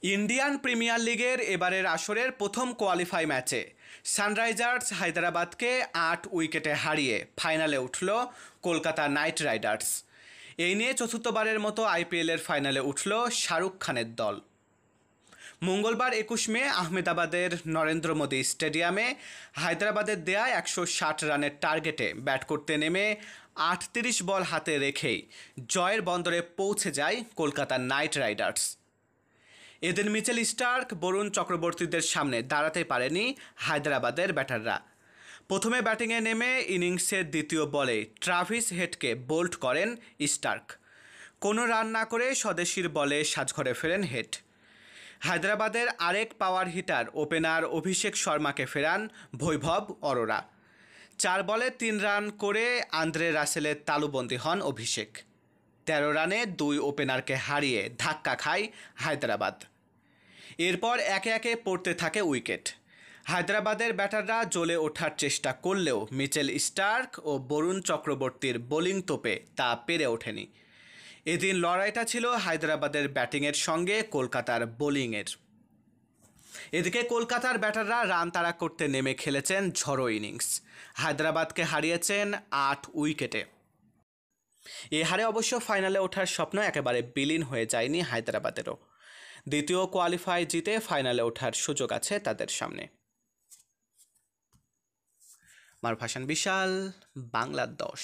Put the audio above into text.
Indian premier লিগের এবারের আসরের প্রথম কোয়ালিফাই ম্যাচে সানরাইজার্স হায়দ্রাবাদকে ৮ উইকেটে হারিয়ে ফাইনালে উঠল কলকাতা নাইট রাইডার্স। এই নিয়ে চতুর্থবারের মতো আইপিএলের ফাইনালে উঠল শাহরুখ খানের দল। মঙ্গলবার ২১ মে আহমেদাবাদের নরেন্দ্র মোদী স্টেডিয়ামে হায়দ্রাবাদের দেয়া ১৬০ রানের টার্গেটে ব্যাট করতে নেমে ৩৮ বল হাতে রেখেই জয়ের বন্দরে পৌঁছে যায় কলকাতা নাইট রাইডার্স। এদিন মিচেল স্টার্ক, বরুণ চক্রবর্তীদের সামনে দাঁড়াতে পারেনি হায়দ্রাবাদের ব্যাটাররা। প্রথমে ব্যাটিংয়ে নেমে ইনিংসের দ্বিতীয় বলে ট্রাভিস হেডকে বোল্ড করেন স্টার্ক। কোনো রান না করে স্বদেশির বলে সাজঘরে ফেরেন হেড। হায়দ্রাবাদের আরেক পাওয়ার হিটার ওপেনার অভিষেক শর্মাকে ফেরান বৈভব অরোরা। ৪ বলে ৩ রান করে আন্দ্রে রাসেলের তালুবন্দী হন অভিষেক। ১৩ রানে ২ ওপেনারকে হারিয়ে ধাক্কা খায় হায়দ্রাবাদ। এরপর একে একে পড়তে থাকে উইকেট। হায়দ্রাবাদের ব্যাটাররা জ্বলে ওঠার চেষ্টা করলেও মিচেল স্টার্ক ও বরুণ চক্রবর্তীর বোলিং তোপে তা পেরে ওঠেনি। এদিন লড়াইটা ছিল হায়দ্রাবাদের ব্যাটিংয়ের সঙ্গে কলকাতার বোলিংয়ের। এদিকে কলকাতার ব্যাটাররা রান তাড়া করতে নেমে খেলেছেন ঝড়ো ইনিংস। হায়দ্রাবাদকে হারিয়েছেন ৮ উইকেটে। এ হারে অবশ্য ফাইনালে ওঠার স্বপ্ন একেবারে বিলীন হয়ে যায়নি হায়দ্রাবাদেরও। দ্বিতীয় কোয়ালিফাই জিতে ফাইনালে ওঠার সুযোগ আছে তাদের সামনে। মারুফ হাসান বিশাল, বাংলা ১০।